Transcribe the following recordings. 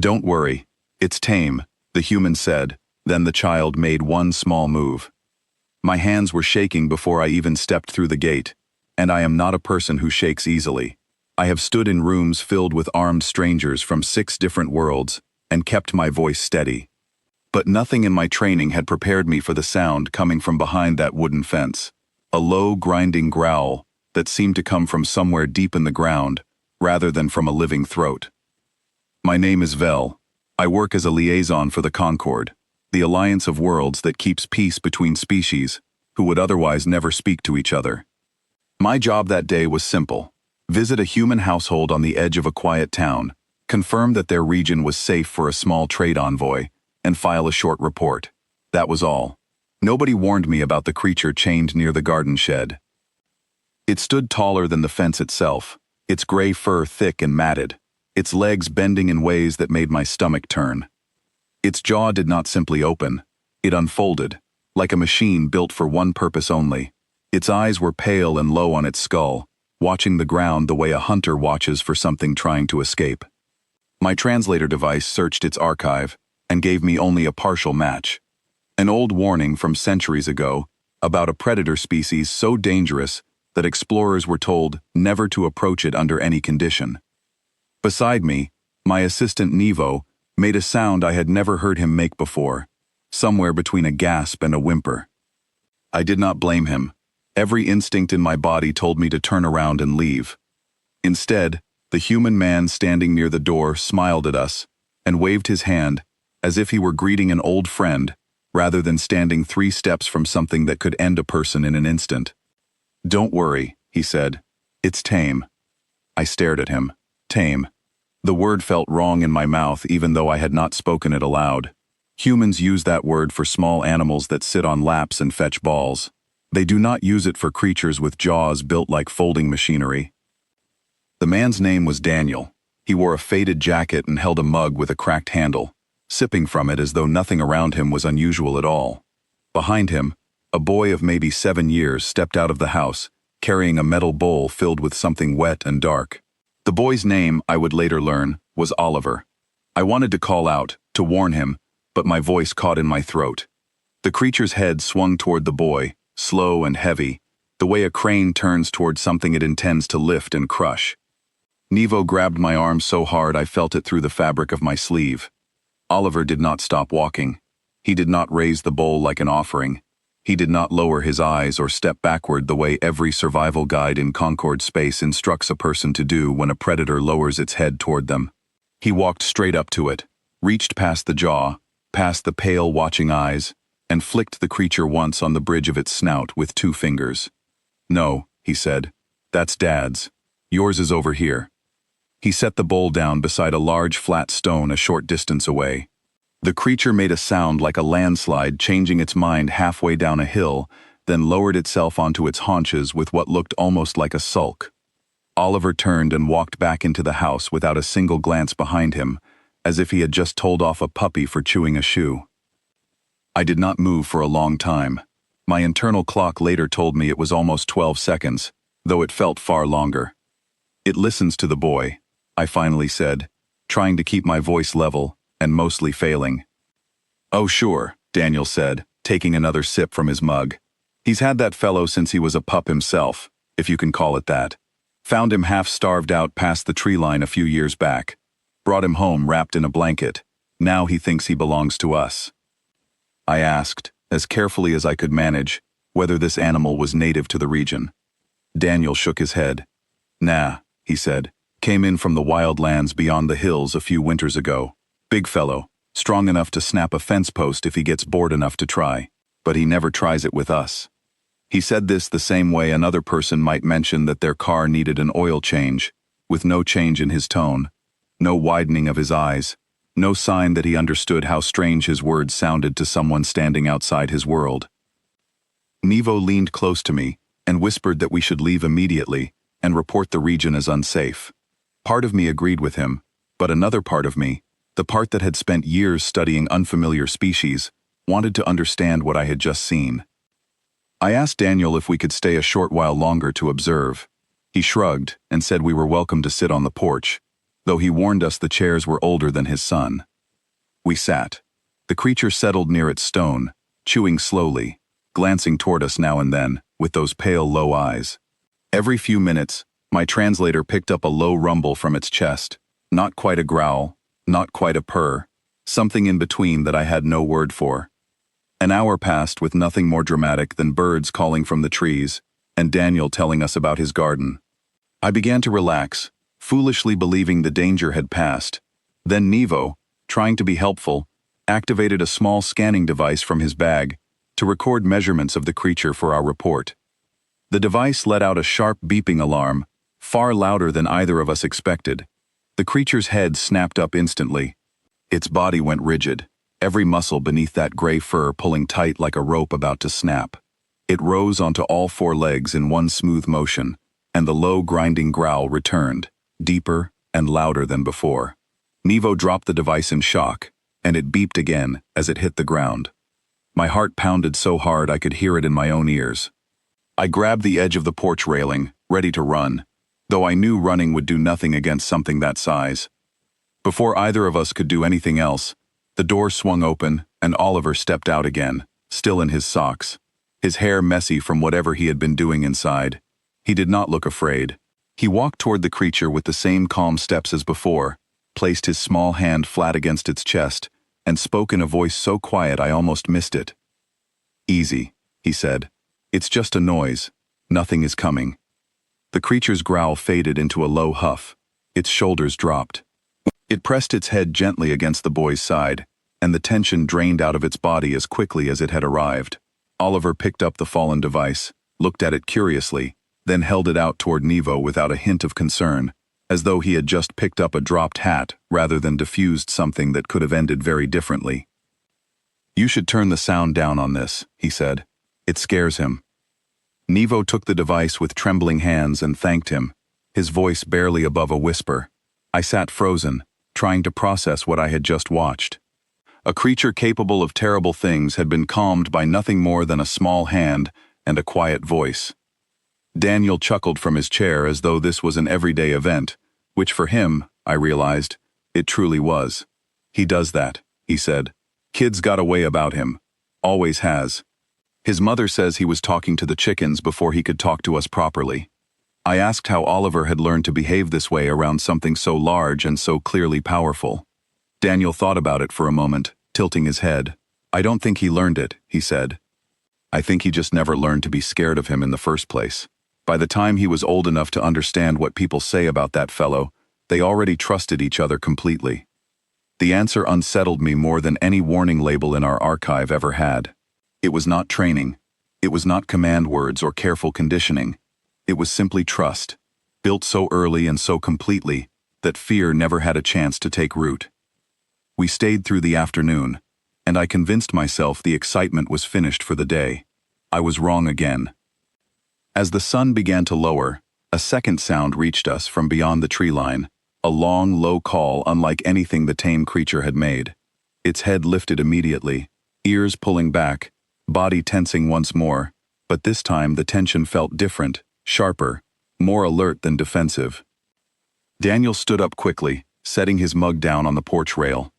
Don't worry, it's Tame, the human said, then the child made one small move. My hands were shaking before I even stepped through the gate, and I am not a person who shakes easily. I have stood in rooms filled with armed strangers from 6 different worlds and kept my voice steady. But nothing in my training had prepared me for the sound coming from behind that wooden fence. A low, grinding growl that seemed to come from somewhere deep in the ground, rather than from a living throat. My name is Vel. I work as a liaison for the Concord, the alliance of worlds that keeps peace between species who would otherwise never speak to each other. My job that day was simple. Visit a human household on the edge of a quiet town, confirm that their region was safe for a small trade envoy, and file a short report. That was all. Nobody warned me about the creature chained near the garden shed. It stood taller than the fence itself, its gray fur thick and matted, its legs bending in ways that made my stomach turn. Its jaw did not simply open, it unfolded, like a machine built for one purpose only. Its eyes were pale and low on its skull, watching the ground the way a hunter watches for something trying to escape. My translator device searched its archive and gave me only a partial match. An old warning from centuries ago about a predator species so dangerous that explorers were told never to approach it under any condition. Beside me, my assistant Nevo made a sound I had never heard him make before, somewhere between a gasp and a whimper. I did not blame him. Every instinct in my body told me to turn around and leave. Instead, the human man standing near the door smiled at us and waved his hand as if he were greeting an old friend rather than standing 3 steps from something that could end a person in an instant. "Don't worry," he said. "It's Tame." I stared at him. Tame. The word felt wrong in my mouth even though I had not spoken it aloud. Humans use that word for small animals that sit on laps and fetch balls. They do not use it for creatures with jaws built like folding machinery. The man's name was Daniel. He wore a faded jacket and held a mug with a cracked handle, sipping from it as though nothing around him was unusual at all. Behind him, a boy of maybe 7 years stepped out of the house, carrying a metal bowl filled with something wet and dark. The boy's name, I would later learn, was Oliver. I wanted to call out, to warn him, but my voice caught in my throat. The creature's head swung toward the boy, slow and heavy, the way a crane turns toward something it intends to lift and crush. Nevo grabbed my arm so hard I felt it through the fabric of my sleeve. Oliver did not stop walking. He did not raise the bowl like an offering. He did not lower his eyes or step backward the way every survival guide in Concord space instructs a person to do when a predator lowers its head toward them. He walked straight up to it, reached past the jaw, past the pale watching eyes, and flicked the creature once on the bridge of its snout with 2 fingers. "No," he said. "That's Dad's. Yours is over here." He set the bowl down beside a large flat stone a short distance away. The creature made a sound like a landslide, changing its mind halfway down a hill, then lowered itself onto its haunches with what looked almost like a sulk. Oliver turned and walked back into the house without a single glance behind him, as if he had just told off a puppy for chewing a shoe. I did not move for a long time. My internal clock later told me it was almost 12 seconds, though it felt far longer. "It listens to the boy," I finally said, trying to keep my voice level, and mostly failing. "Oh sure," Daniel said, taking another sip from his mug. "He's had that fellow since he was a pup himself, if you can call it that. Found him half starved out past the tree line a few years back. Brought him home wrapped in a blanket. Now he thinks he belongs to us." I asked, as carefully as I could manage, whether this animal was native to the region. Daniel shook his head. "Nah," he said. "Came in from the wild lands beyond the hills a few winters ago. Big fellow, strong enough to snap a fence post if he gets bored enough to try, but he never tries it with us." He said this the same way another person might mention that their car needed an oil change, with no change in his tone, no widening of his eyes, no sign that he understood how strange his words sounded to someone standing outside his world. Nevo leaned close to me and whispered that we should leave immediately and report the region as unsafe. Part of me agreed with him, but another part of me, the part that had spent years studying unfamiliar species, wanted to understand what I had just seen. I asked Daniel if we could stay a short while longer to observe. He shrugged and said we were welcome to sit on the porch. though he warned us the chairs were older than his son. We sat. The creature settled near its stone, chewing slowly, glancing toward us now and then, with those pale, low eyes. Every few minutes, my translator picked up a low rumble from its chest, not quite a growl, not quite a purr, something in between that I had no word for. An hour passed with nothing more dramatic than birds calling from the trees, and Daniel telling us about his garden. I began to relax, foolishly believing the danger had passed. Then Nevo, trying to be helpful, activated a small scanning device from his bag to record measurements of the creature for our report. The device let out a sharp beeping alarm, far louder than either of us expected. The creature's head snapped up instantly. Its body went rigid, every muscle beneath that gray fur pulling tight like a rope about to snap. It rose onto all four legs in one smooth motion, and the low grinding growl returned, deeper and louder than before. Nevo dropped the device in shock, and it beeped again as it hit the ground. My heart pounded so hard I could hear it in my own ears. I grabbed the edge of the porch railing, ready to run, though I knew running would do nothing against something that size. Before either of us could do anything else, the door swung open and Oliver stepped out again, still in his socks, his hair messy from whatever he had been doing inside. He did not look afraid. He walked toward the creature with the same calm steps as before, placed his small hand flat against its chest, and spoke in a voice so quiet I almost missed it. "Easy," he said. "It's just a noise. Nothing is coming." The creature's growl faded into a low huff. Its shoulders dropped. It pressed its head gently against the boy's side, and the tension drained out of its body as quickly as it had arrived. Oliver picked up the fallen device, looked at it curiously, then held it out toward Nevo without a hint of concern, as though he had just picked up a dropped hat rather than diffused something that could have ended very differently. "You should turn the sound down on this," he said. "It scares him." Nevo took the device with trembling hands and thanked him, his voice barely above a whisper. I sat frozen, trying to process what I had just watched. A creature capable of terrible things had been calmed by nothing more than a small hand and a quiet voice. Daniel chuckled from his chair as though this was an everyday event, which for him, I realized, it truly was. "He does that," he said. "Kid's got a way about him. Always has. His mother says he was talking to the chickens before he could talk to us properly." I asked how Oliver had learned to behave this way around something so large and so clearly powerful. Daniel thought about it for a moment, tilting his head. "I don't think he learned it," he said. "I think he just never learned to be scared of him in the first place. By the time he was old enough to understand what people say about that fellow, they already trusted each other completely." The answer unsettled me more than any warning label in our archive ever had. It was not training. It was not command words or careful conditioning. It was simply trust, built so early and so completely that fear never had a chance to take root. We stayed through the afternoon, and I convinced myself the excitement was finished for the day. I was wrong again. As the sun began to lower, a second sound reached us from beyond the tree line, a long, low call unlike anything the tame creature had made. Its head lifted immediately, ears pulling back, body tensing once more, but this time the tension felt different, sharper, more alert than defensive. Daniel stood up quickly, setting his mug down on the porch rail.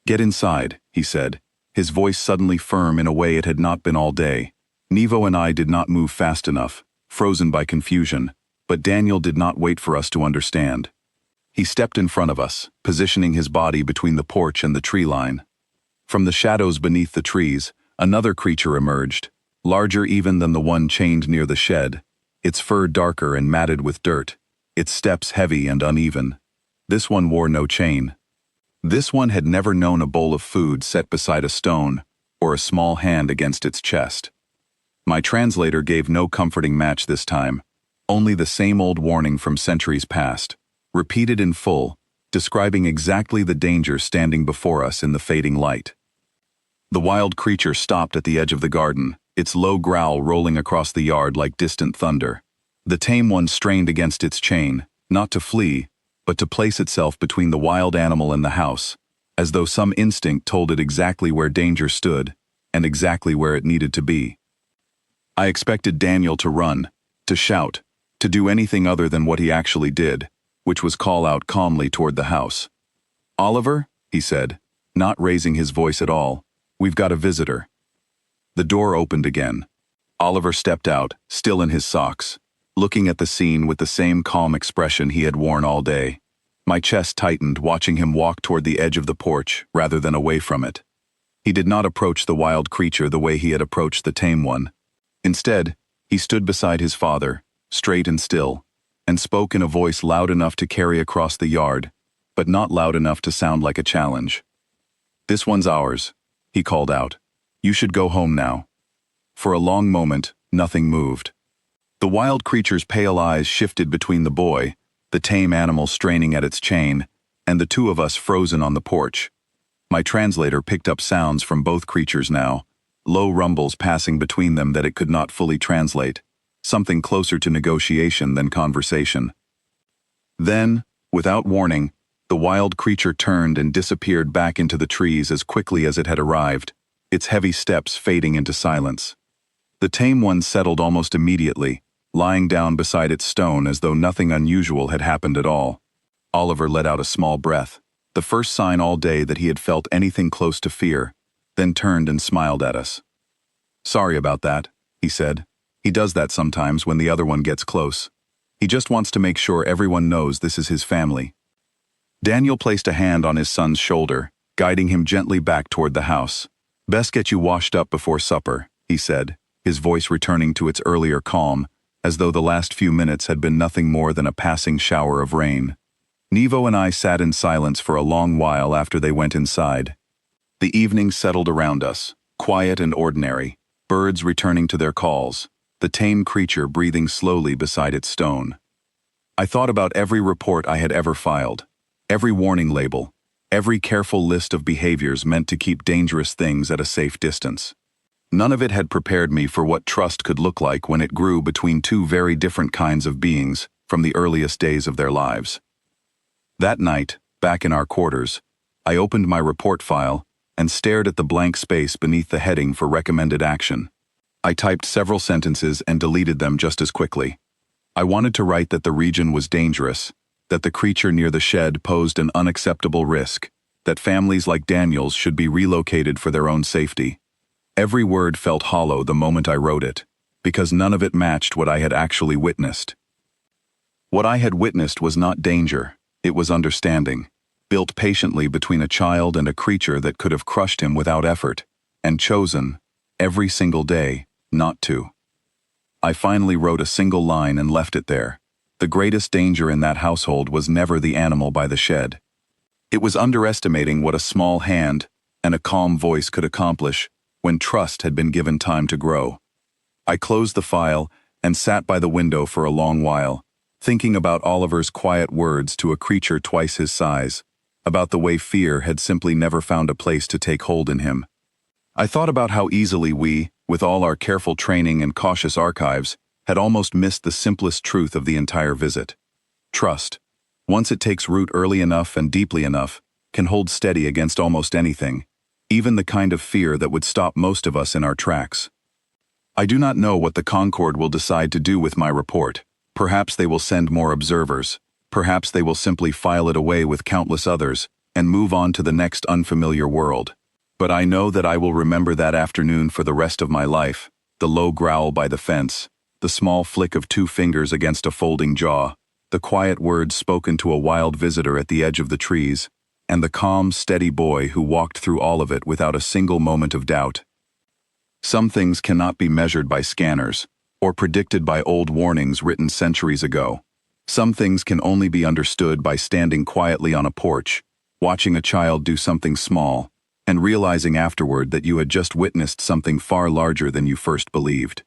"Get inside," he said, his voice suddenly firm in a way it had not been all day. Nevo and I did not move fast enough, frozen by confusion, but Daniel did not wait for us to understand. He stepped in front of us, positioning his body between the porch and the tree line. From the shadows beneath the trees, another creature emerged, larger even than the one chained near the shed, its fur darker and matted with dirt, its steps heavy and uneven. This one wore no chain. This one had never known a bowl of food set beside a stone, or a small hand against its chest. My translator gave no comforting match this time, only the same old warning from centuries past, repeated in full, describing exactly the danger standing before us in the fading light. The wild creature stopped at the edge of the garden, its low growl rolling across the yard like distant thunder. The tame one strained against its chain, not to flee, but to place itself between the wild animal and the house, as though some instinct told it exactly where danger stood, and exactly where it needed to be. I expected Daniel to run, to shout, to do anything other than what he actually did, which was call out calmly toward the house. "Oliver," he said, not raising his voice at all, "we've got a visitor." The door opened again. Oliver stepped out, still in his socks, looking at the scene with the same calm expression he had worn all day. My chest tightened watching him walk toward the edge of the porch rather than away from it. He did not approach the wild creature the way he had approached the tame one. Instead, he stood beside his father, straight and still, and spoke in a voice loud enough to carry across the yard, but not loud enough to sound like a challenge. "This one's ours," he called out. "You should go home now." For a long moment, nothing moved. The wild creature's pale eyes shifted between the boy, the tame animal straining at its chain, and the two of us frozen on the porch. My translator picked up sounds from both creatures now, low rumbles passing between them that it could not fully translate, something closer to negotiation than conversation. Then, without warning, the wild creature turned and disappeared back into the trees as quickly as it had arrived, its heavy steps fading into silence. The tame one settled almost immediately, lying down beside its stone as though nothing unusual had happened at all. Oliver let out a small breath, the first sign all day that he had felt anything close to fear, then turned and smiled at us. "Sorry about that," he said. "He does that sometimes when the other one gets close. He just wants to make sure everyone knows this is his family." Daniel placed a hand on his son's shoulder, guiding him gently back toward the house. "Best get you washed up before supper," he said, his voice returning to its earlier calm, as though the last few minutes had been nothing more than a passing shower of rain. Nevo and I sat in silence for a long while after they went inside. The evening settled around us, quiet and ordinary, birds returning to their calls, the tame creature breathing slowly beside its stone. I thought about every report I had ever filed, every warning label, every careful list of behaviors meant to keep dangerous things at a safe distance. None of it had prepared me for what trust could look like when it grew between two very different kinds of beings from the earliest days of their lives. That night, back in our quarters, I opened my report file and stared at the blank space beneath the heading for recommended action. I typed several sentences and deleted them just as quickly. I wanted to write that the region was dangerous, that the creature near the shed posed an unacceptable risk, that families like Daniel's should be relocated for their own safety. Every word felt hollow the moment I wrote it, because none of it matched what I had actually witnessed. What I had witnessed was not danger, it was understanding, built patiently between a child and a creature that could have crushed him without effort, and chosen, every single day, not to. I finally wrote a single line and left it there. The greatest danger in that household was never the animal by the shed. It was underestimating what a small hand and a calm voice could accomplish when trust had been given time to grow. I closed the file and sat by the window for a long while, thinking about Oliver's quiet words to a creature twice his size, about the way fear had simply never found a place to take hold in him. I thought about how easily we, with all our careful training and cautious archives, had almost missed the simplest truth of the entire visit. Trust, once it takes root early enough and deeply enough, can hold steady against almost anything, even the kind of fear that would stop most of us in our tracks. I do not know what the Concord will decide to do with my report. Perhaps they will send more observers. Perhaps they will simply file it away with countless others and move on to the next unfamiliar world. But I know that I will remember that afternoon for the rest of my life, the low growl by the fence, the small flick of two fingers against a folding jaw, the quiet words spoken to a wild visitor at the edge of the trees, and the calm, steady boy who walked through all of it without a single moment of doubt. Some things cannot be measured by scanners, or predicted by old warnings written centuries ago. Some things can only be understood by standing quietly on a porch, watching a child do something small, and realizing afterward that you had just witnessed something far larger than you first believed.